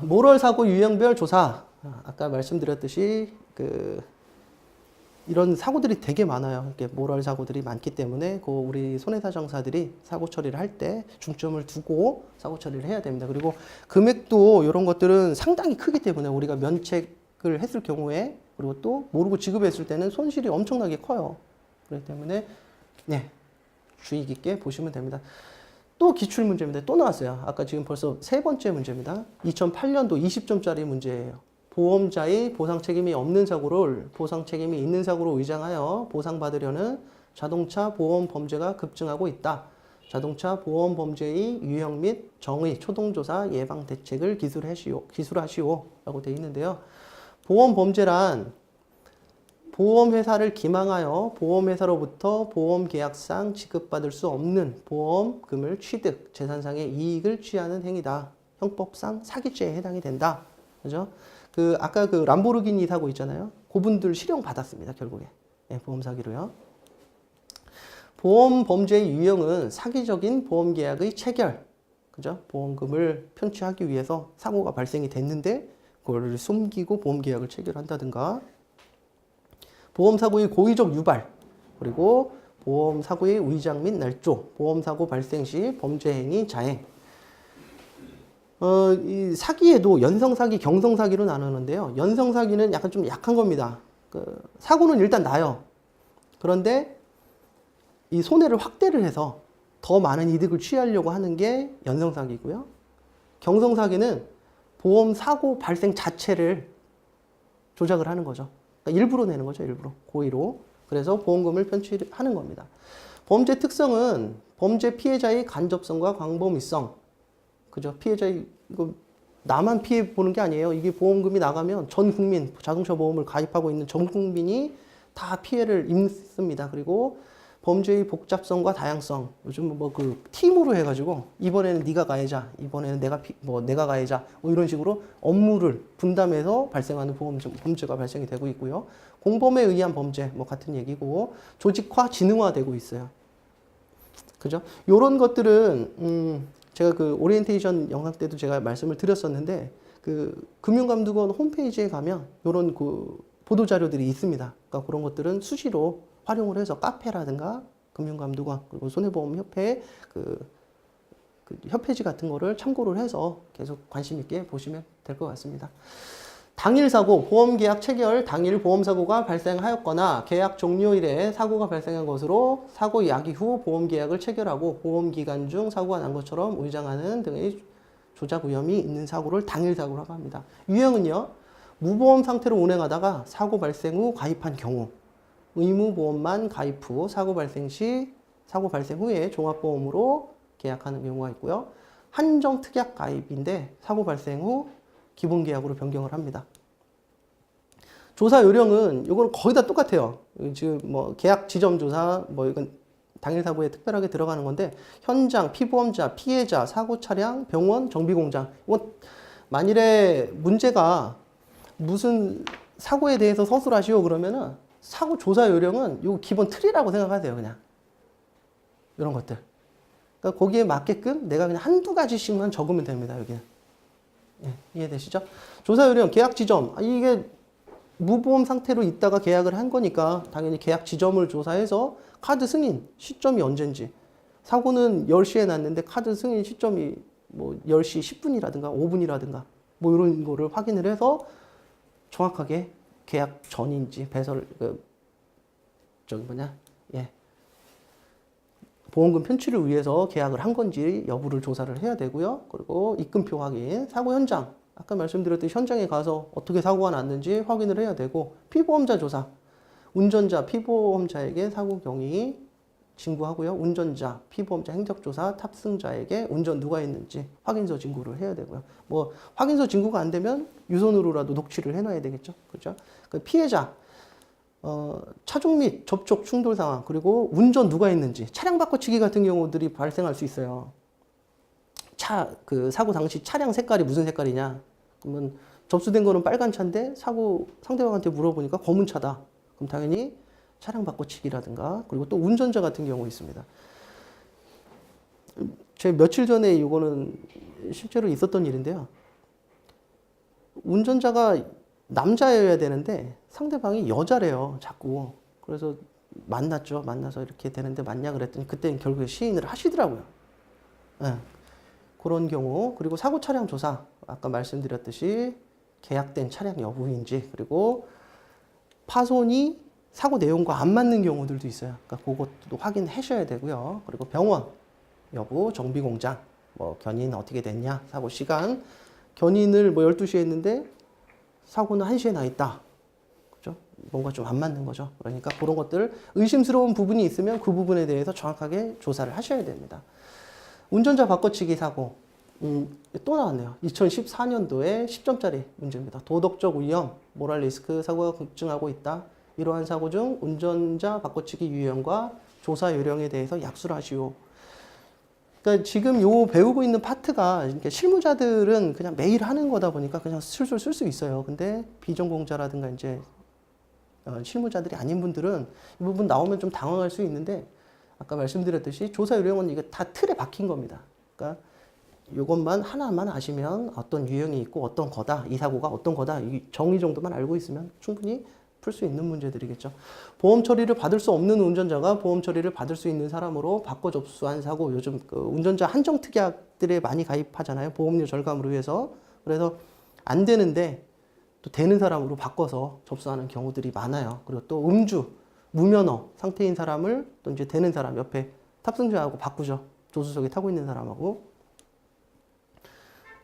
모럴 사고 유형별 조사. 아까 말씀드렸듯이 이런 사고들이 되게 많아요. 이렇게 모럴 사고들이 많기 때문에 우리 손해사정사들이 사고 처리를 할 때 중점을 두고 사고 처리를 해야 됩니다. 그리고 금액도 이런 것들은 상당히 크기 때문에 우리가 면책을 했을 경우에 그리고 또 모르고 지급했을 때는 손실이 엄청나게 커요. 그렇기 때문에 네, 주의 깊게 보시면 됩니다. 또 기출문제입니다. 또 나왔어요. 아까 지금 벌써 세 번째 문제입니다. 2008년도 20점짜리 문제예요. 보험자의 보상 책임이 없는 사고를 보상 책임이 있는 사고로 위장하여 보상받으려는 자동차 보험 범죄가 급증하고 있다. 자동차 보험 범죄의 유형 및 정의 초동조사 예방 대책을 기술하시오 라고 되어 있는데요. 보험 범죄란 보험회사를 기망하여 보험회사로부터 보험계약상 지급받을 수 없는 보험금을 취득, 재산상의 이익을 취하는 행위다. 형법상 사기죄에 해당이 된다. 그죠? 아까 람보르기니 사고 있잖아요. 그분들 실형 받았습니다, 결국에. 네, 보험 사기로요. 보험 범죄의 유형은 사기적인 보험 계약의 체결. 그죠? 보험금을 편취하기 위해서 사고가 발생이 됐는데, 그거를 숨기고 보험 계약을 체결한다든가, 보험 사고의 고의적 유발, 그리고 보험 사고의 위장 및 날조, 보험 사고 발생 시 범죄 행위 자행. 이 사기에도 연성사기, 경성사기로 나누는데요. 연성사기는 약간 좀 약한 겁니다. 사고는 일단 나요. 그런데 이 손해를 확대를 해서 더 많은 이득을 취하려고 하는 게 연성사기고요. 경성사기는 보험 사고 발생 자체를 조작을 하는 거죠. 그러니까 일부러 내는 거죠. 일부러. 고의로. 그래서 보험금을 편취하는 겁니다. 범죄 특성은 범죄 피해자의 간접성과 광범위성. 그죠? 이거 나만 피해 보는 게 아니에요. 이게 보험금이 나가면 전 국민, 자동차 보험을 가입하고 있는 전 국민이 다 피해를 입습니다. 그리고 범죄의 복잡성과 다양성. 요즘 팀으로 해가지고 이번에는 네가 가해자, 이번에는 내가 가해자, 이런 식으로 업무를 분담해서 발생하는 범죄가 발생이 되고 있고요. 공범에 의한 범죄, 같은 얘기고 조직화, 지능화되고 있어요. 그죠? 요런 것들은 제가 오리엔테이션 영상 때도 제가 말씀을 드렸었는데 금융감독원 홈페이지에 가면 이런 보도 자료들이 있습니다. 그러니까 그런 것들은 수시로 활용을 해서 카페라든가 금융감독원 그리고 손해보험협회 협회지 같은 거를 참고를 해서 계속 관심 있게 보시면 될 것 같습니다. 당일 사고, 보험계약 체결 당일 보험사고가 발생하였거나 계약 종료일에 사고가 발생한 것으로 사고 야기 후 보험계약을 체결하고 보험기간 중 사고가 난 것처럼 위장하는 등의 조작 위험이 있는 사고를 당일 사고라고 합니다. 유형은요. 무보험 상태로 운행하다가 사고 발생 후 가입한 경우 의무보험만 가입 후 사고 발생 후에 종합보험으로 계약하는 경우가 있고요. 한정특약 가입인데 사고 발생 후 기본계약으로 변경을 합니다. 조사 요령은 이거는 거의 다 똑같아요. 지금 계약 지점 조사 이건 당일 사고에 특별하게 들어가는 건데 현장, 피보험자, 피해자, 사고 차량, 병원, 정비 공장. 이건 만일에 문제가 무슨 사고에 대해서 서술하시오 그러면은 사고 조사 요령은 요 기본 틀이라고 생각하세요, 그냥. 이런 것들. 그러니까 거기에 맞게끔 내가 그냥 한두 가지씩만 적으면 됩니다, 여기는. 예, 이해되시죠? 조사 요령, 계약 지점. 이게 무보험 상태로 있다가 계약을 한 거니까 당연히 계약 지점을 조사해서 카드 승인 시점이 언젠지. 사고는 10시에 났는데 카드 승인 시점이 10시 10분이라든가 5분이라든가 이런 거를 확인을 해서 정확하게 계약 전인지 보험금 편취를 위해서 계약을 한 건지 여부를 조사를 해야 되고요. 그리고 입금표 확인, 사고 현장. 아까 말씀드렸듯이 현장에 가서 어떻게 사고가 났는지 확인을 해야 되고 피보험자 조사. 운전자, 피보험자에게 사고 경위 진구하고요. 운전자, 피보험자 행적조사, 탑승자에게 운전 누가 했는지 확인서 진구를 해야 되고요. 확인서 진구가 안 되면 유선으로라도 녹취를 해놔야 되겠죠. 그렇죠? 피해자, 차종 및 접촉 충돌 상황, 그리고 운전 누가 했는지, 차량 바꿔치기 같은 경우들이 발생할 수 있어요. 사고 당시 차량 색깔이 무슨 색깔이냐? 그러면 접수된 거는 빨간 차인데 상대방한테 물어보니까 검은 차다. 그럼 당연히 차량 바꿔치기라든가, 그리고 또 운전자 같은 경우 있습니다. 제가 며칠 전에 이거는 실제로 있었던 일인데요. 운전자가 남자여야 되는데 상대방이 여자래요, 자꾸. 그래서 만났죠. 만나서 이렇게 되는데 맞냐 그랬더니 그때는 결국에 시인을 하시더라고요. 네. 그런 경우. 그리고 사고 차량 조사. 아까 말씀드렸듯이 계약된 차량 여부인지, 그리고 파손이 사고 내용과 안 맞는 경우들도 있어요. 그러니까 그것도 확인하셔야 되고요. 그리고 병원 여부, 정비공장, 뭐 견인 어떻게 됐냐, 사고 시간, 견인을 뭐 12시에 했는데 사고는 1시에 나 있다. 그죠? 뭔가 좀 안 맞는 거죠. 그러니까 그런 것들, 의심스러운 부분이 있으면 그 부분에 대해서 정확하게 조사를 하셔야 됩니다. 운전자 바꿔치기 사고, 또 나왔네요. 2014년도에 10점짜리 문제입니다. 도덕적 위험, 모랄 리스크 사고가 급증하고 있다. 이러한 사고 중 운전자 바꿔치기 유형과 조사 요령에 대해서 약수를 하시오. 그러니까 지금 요 배우고 있는 파트가, 이렇게 실무자들은 그냥 매일 하는 거다 보니까 그냥 술술 쓸 수 있어요. 근데 비전공자라든가 이제 실무자들이 아닌 분들은 이 부분 나오면 좀 당황할 수 있는데, 아까 말씀드렸듯이 조사 요령은 이게 다 틀에 박힌 겁니다. 그러니까 이것만 하나만 아시면 어떤 유형이 있고 어떤 거다, 이 사고가 어떤 거다, 이 정의 정도만 알고 있으면 충분히 풀 수 있는 문제들이겠죠. 보험 처리를 받을 수 없는 운전자가 보험 처리를 받을 수 있는 사람으로 바꿔 접수한 사고, 요즘 그 운전자 한정 특약들에 많이 가입하잖아요. 보험료 절감으로 해서. 그래서 안 되는데 또 되는 사람으로 바꿔서 접수하는 경우들이 많아요. 그리고 또 음주, 무면허 상태인 사람을 또 이제 되는 사람 옆에 탑승자하고 바꾸죠. 조수석에 타고 있는 사람하고.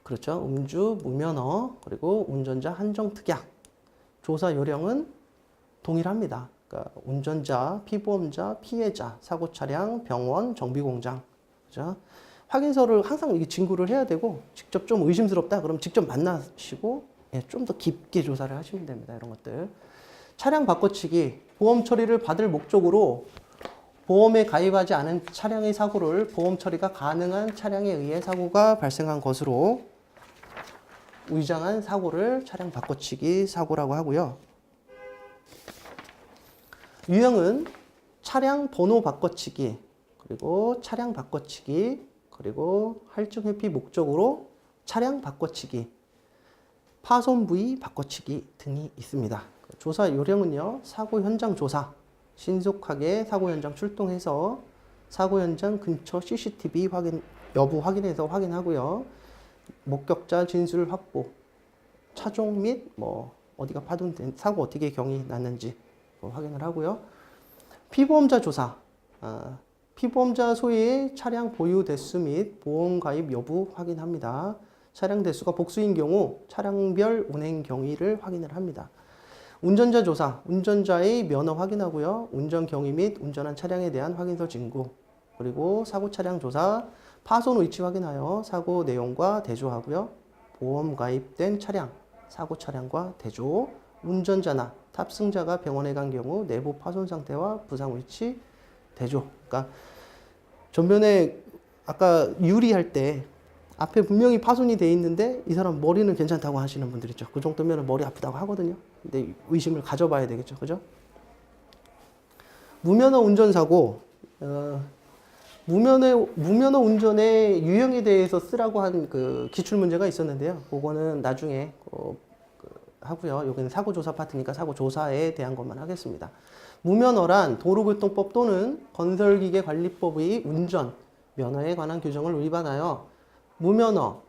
그렇죠. 음주, 무면허, 그리고 운전자 한정 특약. 조사 요령은 동일합니다. 그러니까 운전자, 피보험자, 피해자, 사고 차량, 병원, 정비공장. 그죠? 확인서를 항상 이게 진구를 해야 되고, 직접 좀 의심스럽다 그럼 직접 만나시고, 예, 좀 더 깊게 조사를 하시면 됩니다. 이런 것들. 차량 바꿔치기, 보험 처리를 받을 목적으로 보험에 가입하지 않은 차량의 사고를 보험 처리가 가능한 차량에 의해 사고가 발생한 것으로 위장한 사고를 차량 바꿔치기 사고라고 하고요. 유형은 차량 번호 바꿔치기, 그리고 차량 바꿔치기, 그리고 할증 회피 목적으로 차량 바꿔치기, 파손 부위 바꿔치기 등이 있습니다. 조사 요령은요, 사고 현장 조사, 신속하게 사고 현장 출동해서 사고 현장 근처 CCTV 여부 확인해서 확인하고요. 목격자 진술 확보, 차종 및 뭐 어디가 파손된 사고 어떻게 경위 났는지 확인을 하고요. 피보험자 조사, 피보험자 소유의 차량 보유 대수 및 보험 가입 여부 확인합니다. 차량 대수가 복수인 경우 차량별 운행 경위를 확인을 합니다. 운전자 조사, 운전자의 면허 확인하고요. 운전 경위 및 운전한 차량에 대한 확인서 진구, 그리고 사고 차량 조사, 파손 위치 확인하여 사고 내용과 대조하고요. 보험 가입된 차량, 사고 차량과 대조, 운전자나 탑승자가 병원에 간 경우 내부 파손 상태와 부상 위치 대조. 그러니까 전면에 아까 유리할 때 앞에 분명히 파손이 돼 있는데 이 사람 머리는 괜찮다고 하시는 분들 있죠. 그 정도면 머리 아프다고 하거든요. 근데 의심을 가져봐야 되겠죠. 그죠? 무면허 운전사고, 무면허 운전의 유형에 대해서 쓰라고 한 그 기출문제가 있었는데요. 그거는 나중에 하고요. 여기는 사고조사 파트니까 사고조사에 대한 것만 하겠습니다. 무면허란 도로교통법 또는 건설기계관리법의 운전, 면허에 관한 규정을 위반하여 무면허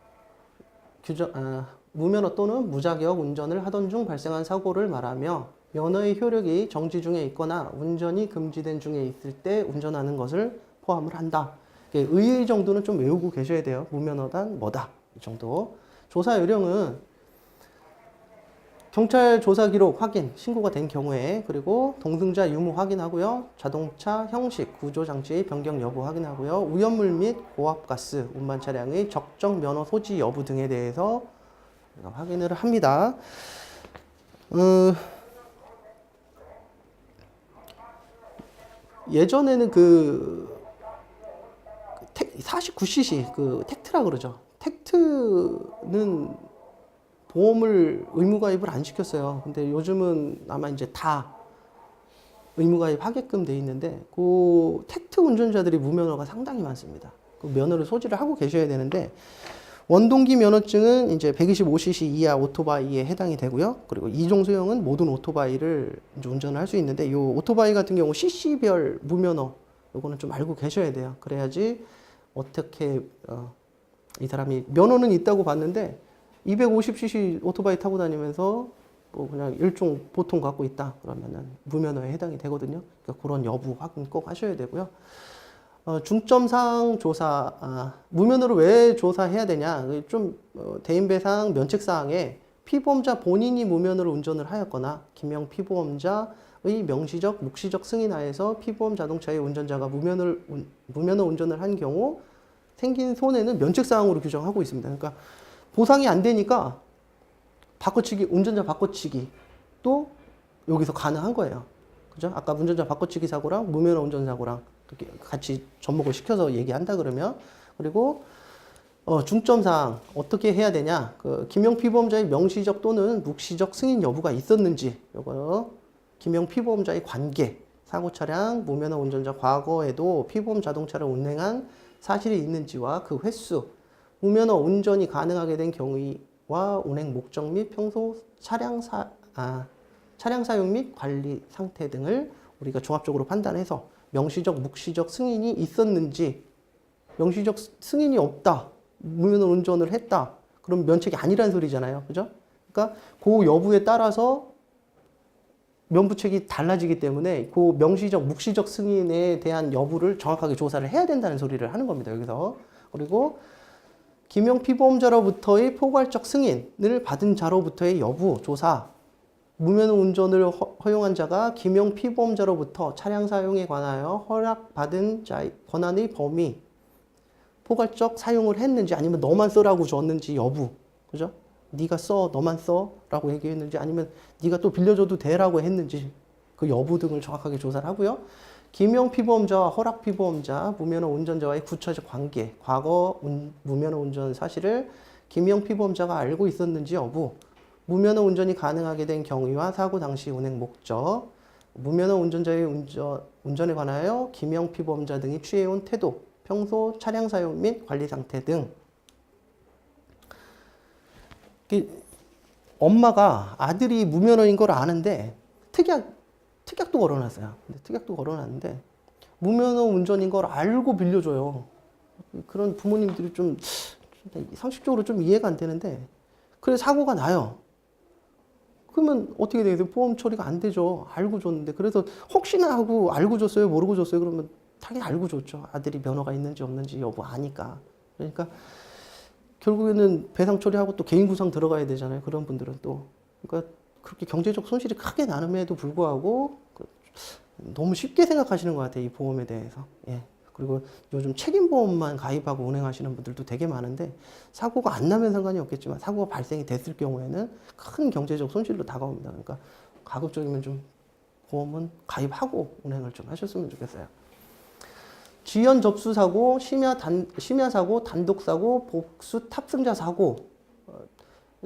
또는 무자격 운전을 하던 중 발생한 사고를 말하며 면허의 효력이 정지 중에 있거나 운전이 금지된 중에 있을 때 운전하는 것을 포함을 한다. 의의 정도는 좀 외우고 계셔야 돼요. 무면허단 뭐다. 이 정도. 조사 요령은 경찰 조사 기록 확인, 신고가 된 경우에, 그리고 동승자 유무 확인하고요. 자동차 형식, 구조 장치의 변경 여부 확인하고요. 오염물 및 고압가스, 운반 차량의 적정 면허 소지 여부 등에 대해서 확인을 합니다. 예전에는 49cc 텍트라 그러죠. 텍트는 보험을 의무가입을 안 시켰어요. 근데 요즘은 아마 이제 다 의무가입 하게끔 돼 있는데, 그 텍트 운전자들이 무면허가 상당히 많습니다. 그 면허를 소지를 하고 계셔야 되는데, 원동기 면허증은 이제 125cc 이하 오토바이에 해당이 되고요. 그리고 이종 소형은 모든 오토바이를 이제 운전을 할 수 있는데, 이 오토바이 같은 경우 cc별 무면허, 요거는 좀 알고 계셔야 돼요. 그래야지 어떻게 이 사람이 면허는 있다고 봤는데 250cc 오토바이 타고 다니면서 뭐 그냥 일종 보통 갖고 있다 그러면은 무면허에 해당이 되거든요. 그러니까 그런 여부 확인 꼭 하셔야 되고요. 중점사항 조사, 무면허를 왜 조사해야 되냐? 좀 대인배상 면책사항에 피보험자 본인이 무면허로 운전을 하였거나 김영 피보험자의 명시적, 묵시적 승인하에서 피보험 자동차의 운전자가 무면허 운전을 한 경우 생긴 손해는 면책사항으로 규정하고 있습니다. 그러니까 보상이 안 되니까 바꿔치기, 운전자 바꿔치기 또 여기서 가능한 거예요. 그죠? 아까 운전자 바꿔치기 사고랑 무면허 운전 사고랑 같이 접목을 시켜서 얘기한다 그러면, 그리고 중점사항 어떻게 해야 되냐, 그 김영 피보험자의 명시적 또는 묵시적 승인 여부가 있었는지, 요거 김영 피보험자의 관계, 사고 차량 무면허 운전자 과거에도 피보험 자동차를 운행한 사실이 있는지와 그 횟수, 무면허 운전이 가능하게 된 경위와 운행 목적 및 평소 차량 사용 및 관리 상태 등을 우리가 종합적으로 판단해서 명시적, 묵시적 승인이 있었는지, 명시적 승인이 없다, 무면허 운전을 했다, 그럼 면책이 아니라는 소리잖아요. 그죠? 그러니까 그 여부에 따라서 면부책이 달라지기 때문에 그 명시적, 묵시적 승인에 대한 여부를 정확하게 조사를 해야 된다는 소리를 하는 겁니다. 여기서. 그리고 김영 피보험자로부터의 포괄적 승인을 받은 자로부터의 여부 조사, 무면허 운전을 허용한 자가 김영 피보험자로부터 차량 사용에 관하여 허락받은 자의 권한의 범위, 포괄적 사용을 했는지, 아니면 너만 써라고 줬는지 여부, 그죠? 네가 써, 너만 써라고 얘기했는지, 아니면 네가 또 빌려줘도 돼라고 했는지, 그 여부 등을 정확하게 조사를 하고요. 김영 피보험자와 허락 피보험자, 무면허 운전자와의 구체적 관계, 과거 무면허 운전 사실을 김영 피보험자가 알고 있었는지 여부, 무면허 운전이 가능하게 된 경위와 사고 당시 운행 목적, 무면허 운전자의 운전에 관하여 김영 피보험자 등이 취해온 태도, 평소 차량 사용 및 관리 상태 등. 엄마가 아들이 무면허인 걸 아는데 특약도 걸어놨어요. 특약도 걸어놨는데 무면허 운전인 걸 알고 빌려줘요. 그런 부모님들이 좀 상식적으로 좀 이해가 안 되는데, 그래 사고가 나요. 그러면 어떻게 되겠어요? 보험 처리가 안 되죠. 알고 줬는데. 그래서 혹시나 하고 알고 줬어요? 모르고 줬어요? 그러면 당연히 알고 줬죠. 아들이 면허가 있는지 없는지 여부 아니까. 그러니까 결국에는 배상 처리하고 또 개인 구상 들어가야 되잖아요. 그런 분들은 또. 그러니까 그렇게 경제적 손실이 크게 나름에도 불구하고 너무 쉽게 생각하시는 것 같아요. 이 보험에 대해서. 예. 그리고 요즘 책임보험만 가입하고 운행하시는 분들도 되게 많은데, 사고가 안 나면 상관이 없겠지만 사고가 발생이 됐을 경우에는 큰 경제적 손실로 다가옵니다. 그러니까 가급적이면 좀 보험은 가입하고 운행을 좀 하셨으면 좋겠어요. 지연 접수 사고, 심야 사고, 단독 사고, 복수 탑승자 사고,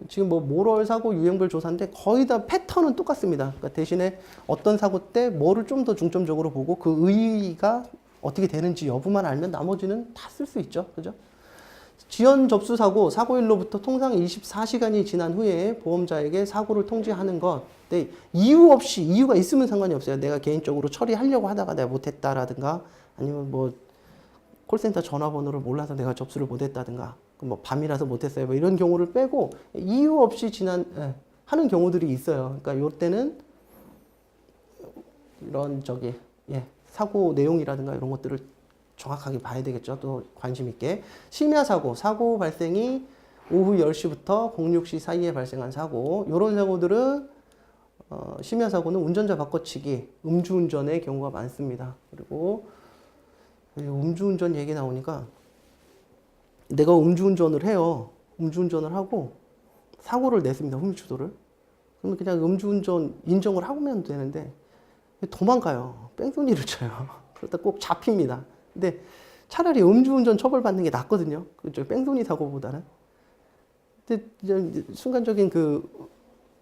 지금 뭐 모럴 사고 유형별 조사인데 거의 다 패턴은 똑같습니다. 그러니까 대신에 어떤 사고 때 뭐를 좀 더 중점적으로 보고 그 의의가 어떻게 되는지 여부만 알면 나머지는 다 쓸 수 있죠. 그죠? 지연 접수 사고, 사고일로부터 통상 24시간이 지난 후에 보험자에게 사고를 통지하는 것. 근데 이유 없이, 이유가 있으면 상관이 없어요. 내가 개인적으로 처리하려고 하다가 내가 못했다라든가, 아니면 뭐 콜센터 전화번호를 몰라서 내가 접수를 못했다든가, 뭐 밤이라서 못했어요. 뭐 이런 경우를 빼고 이유 없이 하는 경우들이 있어요. 그러니까 요때는 이런 사고 내용이라든가 이런 것들을 정확하게 봐야 되겠죠. 또 관심 있게. 심야 사고, 사고 발생이 오후 10시부터 06시 사이에 발생한 사고, 이런 사고들은 심야 사고는 운전자 바꿔치기, 음주운전의 경우가 많습니다. 그리고 음주운전 얘기 나오니까, 내가 음주운전을 해요. 음주운전을 하고 사고를 냈습니다. 흡입추돌을. 그러면 그냥 음주운전 인정을 하면 되는데 도망가요. 뺑소니를 쳐요. 그러다 꼭 잡힙니다. 근데 차라리 음주운전 처벌받는 게 낫거든요. 그쪽 뺑소니 사고보다는. 근데 순간적인 그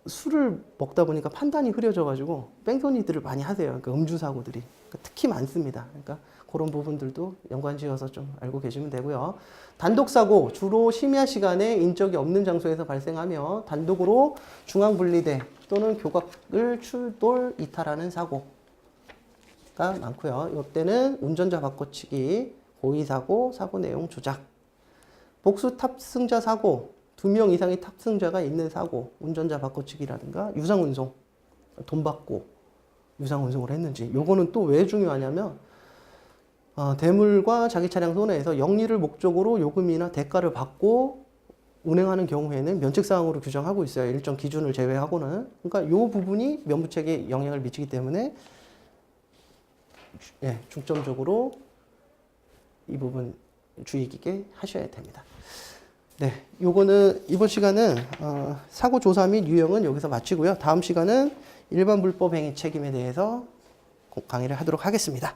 술을 먹다 보니까 판단이 흐려져가지고 뺑소니들을 많이 하세요. 그러니까 음주 사고들이 특히 많습니다. 그러니까 그런 부분들도 연관지어서 좀 알고 계시면 되고요. 단독 사고 주로 심야 시간에 인적이 없는 장소에서 발생하며 단독으로 중앙 분리대 또는 교각을 출돌 이탈하는 사고가 많고요. 이때는 운전자 바꿔치기, 고의 사고, 사고 내용 조작, 복수 탑승자 사고, 2명 이상의 탑승자가 있는 사고, 운전자 바꿔치기라든가 유상운송, 돈 받고 유상운송을 했는지. 요거는 또 왜 중요하냐면 대물과 자기 차량 손해에서 영리를 목적으로 요금이나 대가를 받고 운행하는 경우에는 면책사항으로 규정하고 있어요. 일정 기준을 제외하고는. 그러니까 요 부분이 면부책에 영향을 미치기 때문에 중점적으로 이 부분 주의 깊게 하셔야 됩니다. 네, 요거는 이번 시간은 사고 조사 및 유형은 여기서 마치고요. 다음 시간은 일반 불법 행위 책임에 대해서 강의를 하도록 하겠습니다.